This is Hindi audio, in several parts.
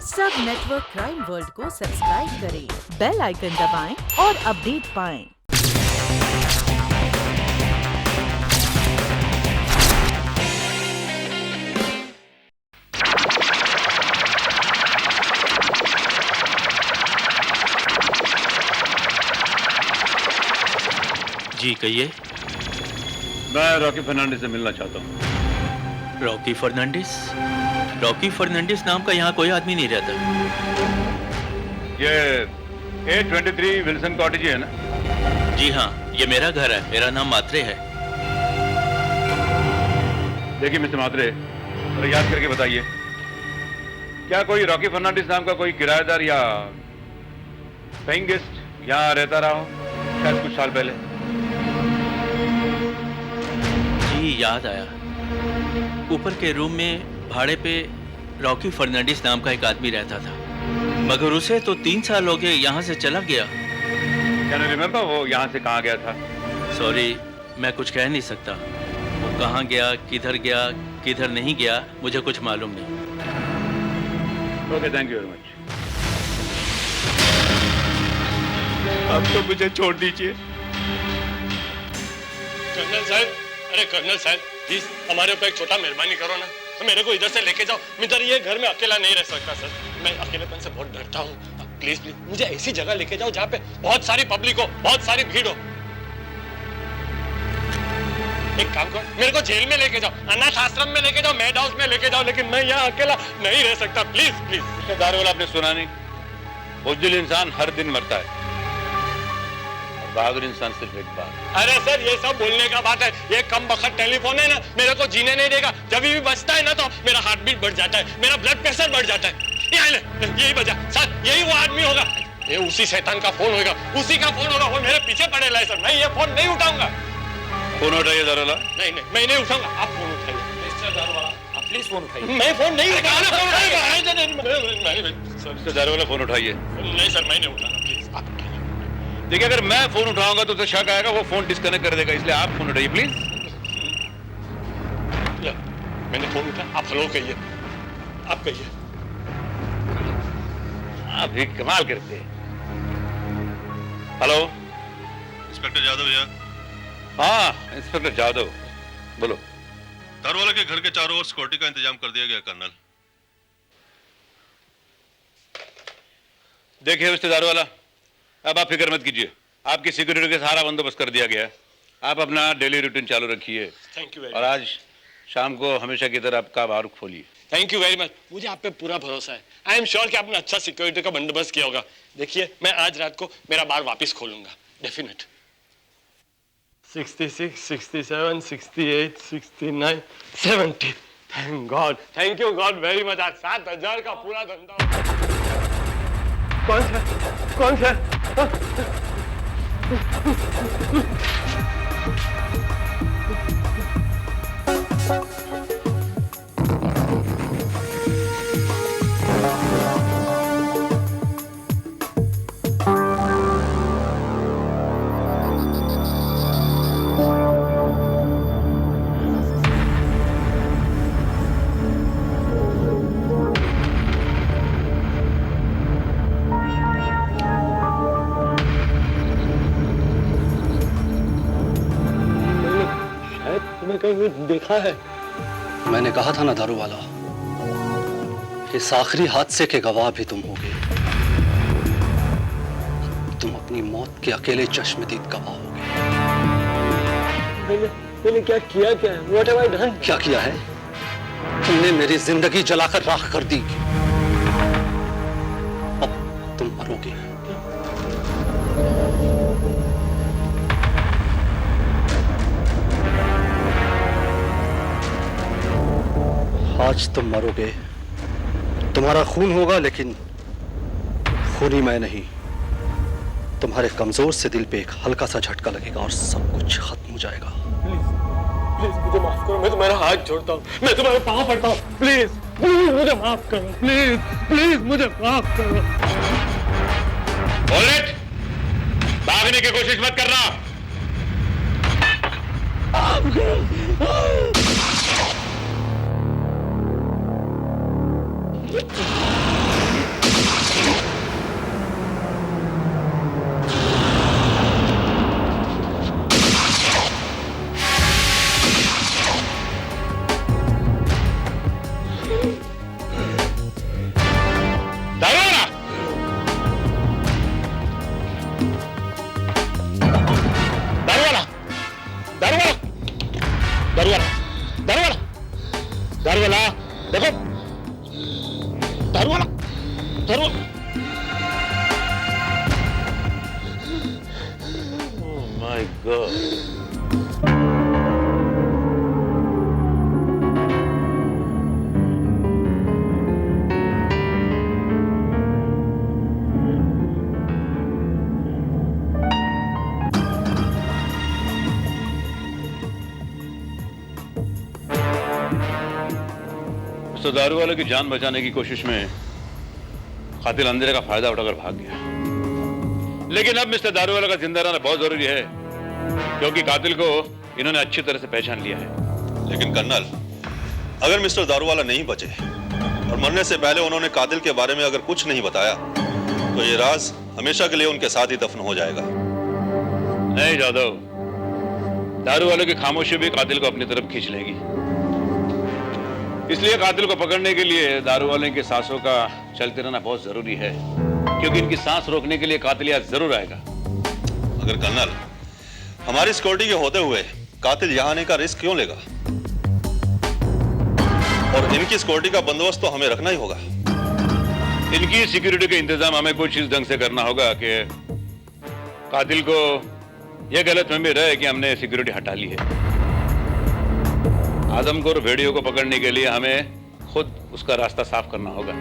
सब नेटवर्क क्राइम वर्ल्ड को सब्सक्राइब करें, बेल आइकन दबाएं और अपडेट पाएं। जी कहिए। मैं रॉकी फर्नांडिस से मिलना चाहता हूँ। रॉकी फर्नांडिस? रॉकी फर्नांडिस नाम का यहाँ कोई आदमी नहीं रहता। ये 823 विल्सन कॉटेज है ना? जी हाँ, ये मेरा घर है। मेरा नाम मात्रे है। देखिए मिस्टर मात्रे, जरा याद करके बताइए, क्या कोई रॉकी फर्नांडिस नाम का कोई किराएदार या पेइंग गेस्ट यहाँ रहता रहा हो शायद कुछ साल पहले? जी याद आया। ऊपर के रूम में भाड़े पे रॉकी फर्नांडिस नाम का एक आदमी रहता था, मगर उसे तो 3 साल हो गए यहाँ से चला गया। क्या नहीं रिमेम्बर वो यहाँ से कहाँ गया था? सॉरी, मैं कुछ कह नहीं सकता। वो कहाँ गया, किधर नहीं गया, मुझे कुछ मालूम नहीं। Okay, thank you very much. अब तो मुझे छोड़ दीजिए। कर्नल साहब, अरे कर्नल साहब प्लीज हमारे ऊपर एक छोटा मेहरबानी करो ना, मेरे को इधर से लेके जाओ। मैं इधर ये घर में अकेला नहीं रह सकता सर, मैं अकेलेपन से बहुत डरता हूँ। प्लीज प्लीज मुझे ऐसी जगह लेके जाओ जहाँ पे बहुत सारी पब्लिक हो, बहुत सारी भीड़ हो। एक काम करो, मेरे को जेल में लेके जाओ, अनाथ आश्रम में लेके जाओ, मेड हाउस में लेके जाओ, लेकिन मैं यहाँ अकेला नहीं रह सकता। Please please. दारोगा, आपने सुना नहीं? बुज़दिल इंसान हर दिन मरता है, बहादुर इंसान सिर्फ एक बार। अरे सर ये सब बोलने का बात है, ये कम बखत टेलीफोन है ना, मेरे को जीने नहीं देगा। जब भी बजता है ना तो मेरा हार्ट बीट बढ़ जाता है, मेरा ब्लड प्रेशर बढ़ जाता है। यही बजा सर, यही वो आदमी होगा, ये उसी शैतान का फोन होगा, उसी का फोन होगा। वो मेरे पीछे पड़ेगा सर, मैं ये फोन नहीं उठाऊंगा। फोन उठाइए दारोगा। नहीं नहीं, मैं नहीं उठाऊंगा, आप फोन उठाइए। मिस्टर दारोगा, आप प्लीज फोन उठाइए। मैं फोन नहीं उठाऊंगा। मिस्टर दारोगा, फोन उठाइए। नहीं सर, मैं नहीं उठाऊंगा, प्लीज आप। देखिए, अगर मैं फोन उठाऊंगा तो उसे शक आएगा, वो फोन डिस्कनेक्ट कर देगा, इसलिए आप फोन उठाइए प्लीज। मैंने फोन उठाया, आप हेलो कहिए, आप कहिए। आप भी कमाल करते हैं। हेलो, इंस्पेक्टर यादव भैया। हाँ इंस्पेक्टर यादव, बोलो। दारोवाला के घर के चारों ओर सिक्योरिटी का इंतजाम कर दिया गया कर्नल। देखिए मिस्टर दारोवाला, अब आप फिक्र मत कीजिए, आपकी सिक्योरिटी का सारा बंदोबस्त कर दिया गया है। आप अपना डेली रूटीन चालू रखिए। थैंक यू वेरी और आज शाम को हमेशा की तरह आपका बारूद खोलिए। थैंक यू वेरी मच, मुझे आप पे पूरा भरोसा है। आई एम श्योर कि आपने अच्छा सिक्योरिटी का बंदोबस्त किया होगा। देखिए, मैं आज रात को मेरा बार वापस खोलूंगा, definite. 66, 67, 68, 69, 70। Thank God, thank you God very much. आज 7,000 का पूरा धंधा। कौन सा? देखा है। मैंने कहा था ना दारूवाला, इस आखिरी हादसे के गवाह भी तुम होगे। तुम अपनी मौत के अकेले चश्मदीद गवाह होगे। मैंने क्या किया? What have I done? क्या किया है? तुमने मेरी जिंदगी जलाकर राख कर दी। अब तुम मरोगे। आज तुम मरोगे, तुम्हारा खून होगा, लेकिन खूनी मैं नहीं। तुम्हारे कमजोर से दिल पे एक हल्का सा झटका लगेगा और सब कुछ खत्म हो जाएगा। प्लीज मुझे माफ करो, मैं तुम्हारा हाथ जोड़ता हूँ, मैं तुम्हारे पाँव पड़ता हूँ। प्लीज प्लीज मुझे माफ करो, प्लीज प्लीज मुझे माफ करो। ऑलराइट, भागने की कोशिश मत करना। दारू वाला दारू माय गॉड। तो दारू वाले की जान बचाने की कोशिश में कातिल अंधेरे का फायदा उठाकर भाग गया। लेकिन अब मिस्टर दारू वाला का जिंदा रहना बहुत जरूरी है, क्योंकि कातिल को इन्होंने अच्छी तरह से पहचान लिया है। लेकिन कर्नल, अगर मिस्टर दारूवाला नहीं बचे और मरने से पहले उन्होंने कातिल के बारे में अगर कुछ नहीं बताया तो ये राज हमेशा के लिए उनके साथ ही दफन हो जाएगा। नहीं जादव, दारू वाले की खामोशी भी कातिल को अपनी तरफ खींच लेगी। इसलिए कातिल को पकड़ने के लिए दारू वाले की सांसों का चलते रहना बहुत जरूरी है, क्योंकि इनकी सांस रोकने के लिए कातिल यहाँ जरूर आएगा। अगर कर्नल, हमारी सिक्योरिटी के होते हुए कातिल यहाँ आने का रिस्क क्यों लेगा? और इनकी सिक्योरिटी का बंदोबस्त तो हमें रखना ही होगा। इनकी सिक्योरिटी का इंतजाम हमें कुछ इस ढंग से करना होगा कि कातिल को यह गलतफहमी रहे कि हमने सिक्योरिटी हटा ली है। आदमखोर भेड़ियों को पकड़ने के लिए हमें खुद उसका रास्ता साफ करना होगा।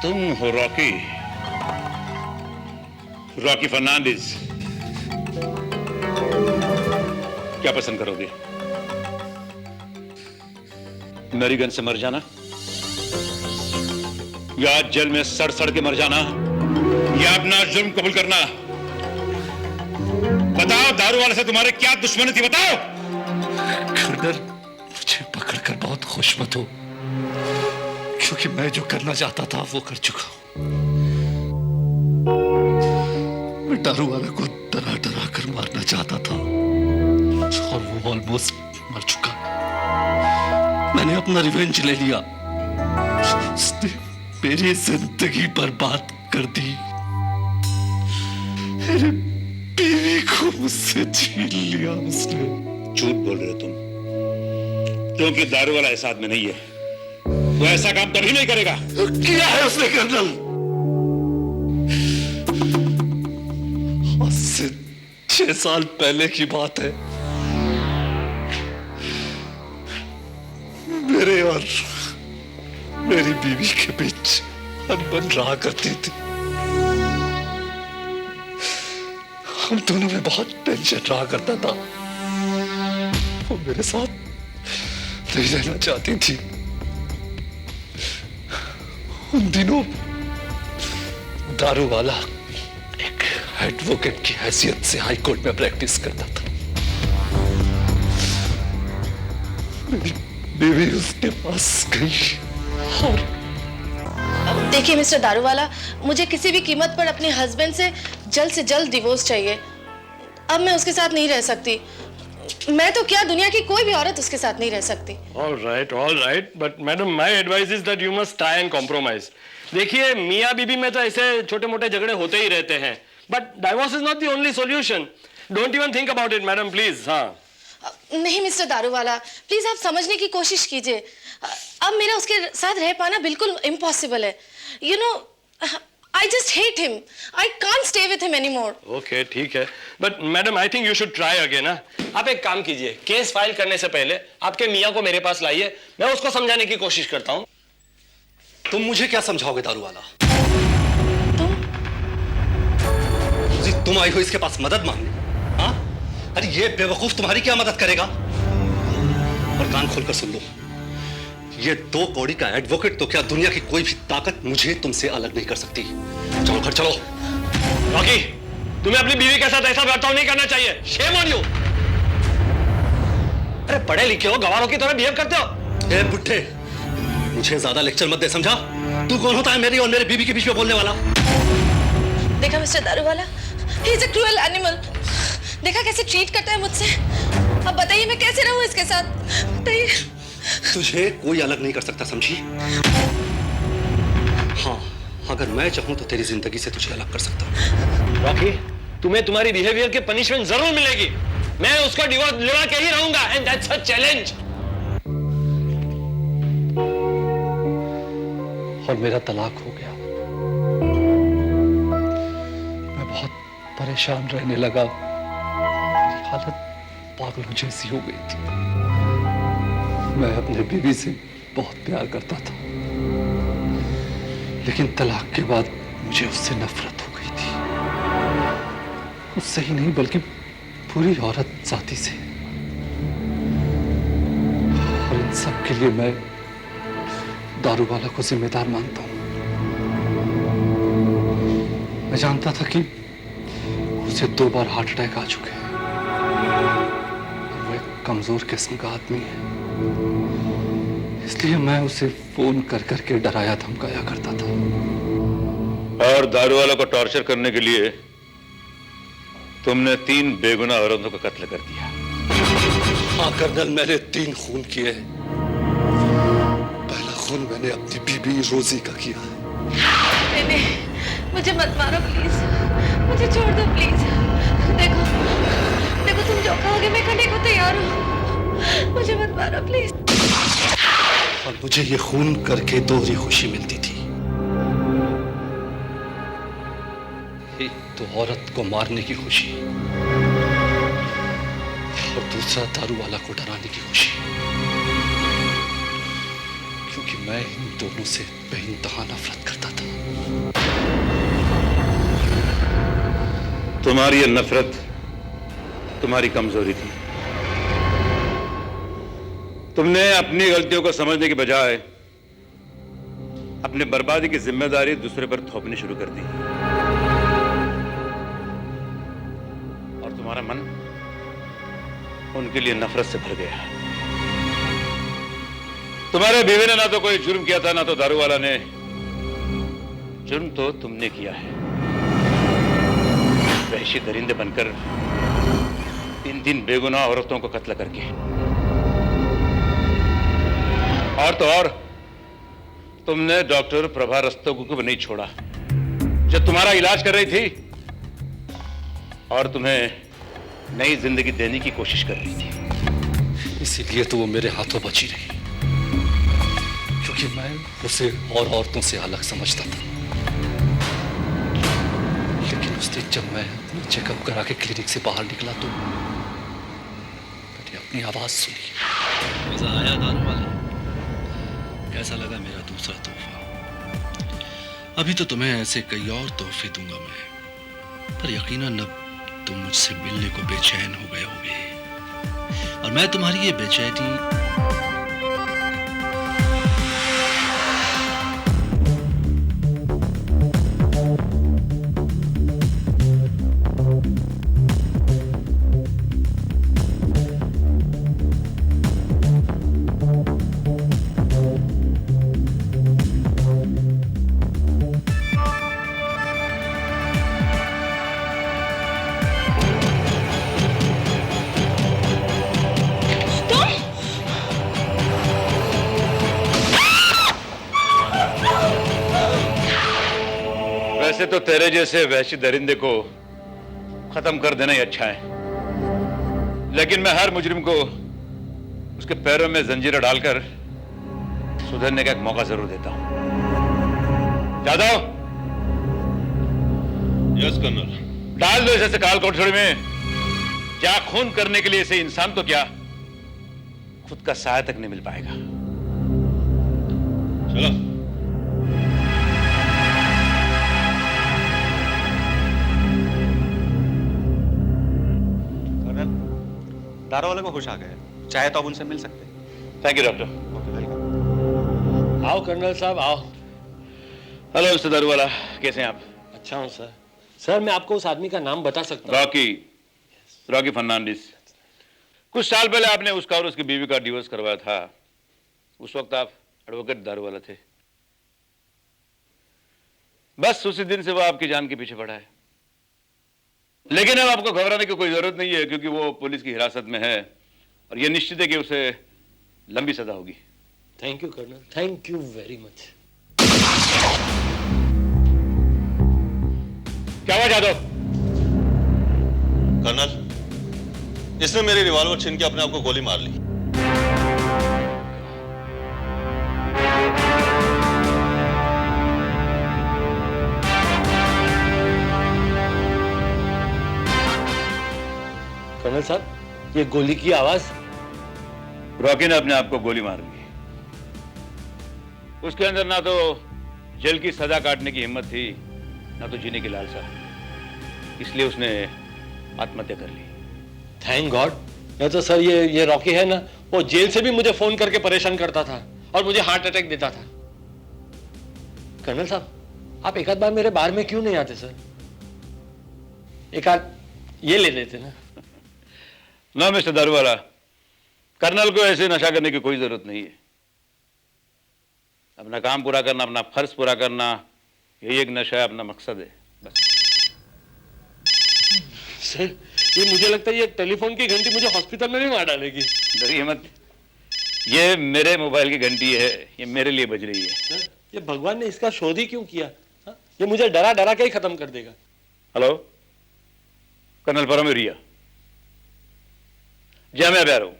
तुम हो रॉकी, रॉकी फर्नांडिस। क्या पसंद करोगे? मेरी गन से मर जाना या जेल में सड़ सड़ के मर जाना या अपना जुर्म कबूल करना? बताओ, दारू वाले से तुम्हारे क्या दुश्मनी थी? बताओ। कर्नल, मुझे पकड़कर बहुत खुश मत हो, क्योंकि मैं जो करना चाहता था वो कर चुका हूं। मैं दारू वाले को डरा डरा कर मारना चाहता था और वो ऑलमोस्ट मर चुका। मैंने अपना रिवेंज ले लिया। उसने मेरी जिंदगी बर्बाद कर दी, मेरे बीवी को मुझसे छीन लिया उसने। झूठ बोल रहे हो तुम, क्योंकि दारू वाला इस आदमी नहीं है। वो ऐसा काम कभी नहीं करेगा। किया है उसने कर्नल। आज से 6 साल पहले की बात है। मेरे और मेरी बीवी के बीच अनबन रहा करती थी। हम दोनों में बहुत टेंशन रहा करता था। वो मेरे साथ नहीं रहना चाहती थी। उन दिनों दारू वाला एक एडवोकेट की हैसियत से हाई कोर्ट में प्रैक्टिस करता था। मेरी बीवी उसके पास गई और देखिए मिस्टर दारूवाला, मुझे किसी भी कीमत पर अपने हस्बैंड से जल्द डिवोर्स चाहिए। अब मैं उसके साथ नहीं रह सकती। मैं तो क्या, दुनिया की कोई भी औरत उसके साथ नहीं रह सकती। all right, but madam, my advice is that you must try and compromise. देखिए, मियाँ बीबी में तो ऐसे छोटे मोटे झगड़े होते ही रहते हैं, but divorce is not the only solution. Don't even think about it, madam, please. हाँ। नहीं मिस्टर दारूवाला, प्लीज आप समझने की कोशिश कीजिए। अब मेरा उसके साथ रह पाना बिल्कुल इम्पॉसिबल है। You know, I just hate him. I can't stay with him anymore. Okay, ठीक है, but madam, I think you should try again. ना, आप एक काम कीजिए, केस फाइल करने से पहले आपके मियाँ को मेरे पास लाइए, मैं उसको समझाने की कोशिश करता हूँ। तुम मुझे क्या समझाओगे दारू वाला? तुम आई हो इसके पास मदद मांगने? हाँ? अरे ये बेवकूफ तुम्हारी क्या मदद करेगा? और कान खोलकर सुन लो, ये 2 कौड़ी का एडवोकेट तो क्या, दुनिया की कोई भी ताकत मुझे तुमसे अलग नहीं कर सकती। चलो घर चलो। रॉकी, तुम्हें अपनी बीवी के साथ ऐसा बर्ताव नहीं करना चाहिए। Shame on you. अरे पढ़े लिखे हो, गवारों की तरह बिहेव करते हो। ए बुड्ढे, मुझे ज्यादा लेक्चर मत दे, समझा? तू कौन होता है मेरी और मेरे बीवी के बीच में बोलने वाला? देखा mister Daruwalla, he is a cruel animal. देखा कैसे ट्रीट करता है मुझसे। अब बताइए मैं कैसे रहूं इसके साथ? बताइए। तुझे कोई अलग नहीं कर सकता, समझी? हाँ, अगर मैं चाहूं तो तेरी जिंदगी से तुझे अलग कर सकता हूं। रॉकी, तुम्हें तुम्हारी बिहेवियर की पनिशमेंट जरूर मिलेगी। मैं उसका डिवोर्स दिलवा के ही रहूंगा, एंड दैट्स अ चैलेंज। और मेरा तलाक हो गया। मैं बहुत परेशान रहने लगा। मेरी हालत पागलों जैसी हो गई थी। मैं अपने बीवी से बहुत प्यार करता था, लेकिन तलाक के बाद मुझे उससे नफरत हो गई थी। उससे ही नहीं बल्कि पूरी औरत जाति से। और इन सब के लिए मैं दारू वाला को जिम्मेदार मानता हूं। मैं जानता था कि उसे 2 बार हार्ट अटैक आ चुके हैं। वो एक कमजोर किस्म का आदमी है, इसलिए मैं उसे फोन कर करके डराया धमकाया करता था। और दारू वालों को टॉर्चर करने के लिए तुमने 3 बेगुनाह औरतों का कत्ल कर दिया। हाँ कर्नल, मैंने 3 खून किए। पहला खून मैंने अपनी बीबी रोजी का किया है। नहीं, मुझे मत मारो प्लीज, मुझे छोड़ दो प्लीज। देखो तुम जो कहोगे मैं करने को तैयार हूँ। मुझे मत मारो प्लीज। और मुझे ये खून करके 2 ही खुशी मिलती थी। एक तो औरत को मारने की खुशी, और दूसरा दारू वाला को डराने की खुशी। क्योंकि मैं इन दोनों से बेइंतहा नफरत करता था। तुम्हारी ये नफरत तुम्हारी कमजोरी थी। तुमने अपनी गलतियों को समझने के बजाय अपने बर्बादी की जिम्मेदारी दूसरे पर थोपनी शुरू कर दी और तुम्हारा मन उनके लिए नफरत से भर गया। तुम्हारे बीवी ने ना तो कोई जुर्म किया था, ना तो दारूवाला ने। जुर्म तो तुमने किया है, वहशी दरिंदे बनकर 3 बेगुनाह औरतों को कत्ल करके। और तो और तुमने डॉक्टर प्रभा रस्तोगी को भी नहीं छोड़ा जो तुम्हारा इलाज कर रही थी और तुम्हें नई जिंदगी देने की कोशिश कर रही थी। इसीलिए तो वो मेरे हाथों बची रही, क्योंकि मैं उसे और औरतों से अलग समझता था। लेकिन उस दिन जब मैं अपनी चेकअप करा के क्लिनिक से बाहर निकला तो मैंने अपनी आवाज सुनी। मजा आया दारू वाला? कैसा लगा मेरा दूसरा तोहफा? अभी तो तुम्हें ऐसे कई और तोहफे दूंगा मैं, पर यकीनन अब तुम मुझसे मिलने को बेचैन हो गए होगे और मैं तुम्हारी ये बेचैनी वैसे तो तेरे जैसे वहशी दरिंदे को खत्म कर देना ही अच्छा है, लेकिन मैं हर मुजरिम को उसके पैरों में जंजीरें डालकर सुधरने का एक मौका जरूर देता हूं। Jadhav, yes colonel. डाल दो इसे काल कोठरी में। क्या खून करने के लिए इसे इंसान तो क्या खुद का साया तक नहीं मिल पाएगा। चलो। दारू वाले को होश आ गए, चाहे तो अब उनसे मिल सकते हैं। Thank you doctor. आओ कर्नल साहब आओ। हेलो मिस्टर दारूवाला, कैसे हैं आप? अच्छा हूँ सर। सर मैं आपको उस आदमी का नाम बता सकता हूँ? रॉकी फर्नांडिस। कुछ साल पहले आपने उसका और उसकी बीवी का डिवोर्स करवाया था। उस वक्त आप एडवोकेट दारूवाला थे। बस उसी दिन से वो आपकी जान के पीछे पड़ा है। लेकिन अब आपको घबराने की कोई जरूरत नहीं है, क्योंकि वो पुलिस की हिरासत में है और यह निश्चित है कि उसे लंबी सजा होगी। Thank you colonel, thank you very much. क्या हुआ जादव? कर्नल, इसने मेरी रिवॉल्वर छीन के अपने आप को गोली मार ली। कर्नल साहब, ये गोली की आवाज? रॉकी ने अपने आप को गोली मार ली। उसके अंदर ना तो जेल की सजा काटने की हिम्मत थी, ना तो जीने की लालसा, इसलिए उसने आत्महत्या कर ली। Thank God. नहीं तो सर ये रॉकी है ना, वो जेल से भी मुझे फोन करके परेशान करता था और मुझे हार्ट अटैक देता था। कर्नल साहब, आप एक आध बार मेरे बार में क्यों नहीं आते सर? एक आध ये ले लेते ना। ना मिस्टर दारूवाला, कर्नल को ऐसे नशा करने की कोई जरूरत नहीं है। अपना काम पूरा करना, अपना फर्ज पूरा करना, यही एक नशा है, अपना मकसद है बस। सर ये मुझे लगता है ये टेलीफोन की घंटी मुझे हॉस्पिटल में भी मार डालेगी। डरिए मत, ये मेरे मोबाइल की घंटी है, ये मेरे लिए बज रही है। सर ये भगवान ने इसका शोध ही क्यों किया? हा? ये मुझे डरा डरा के ही खत्म कर देगा। हेलो कर्नल परमेरिया, जी मैं आ रहा हूं।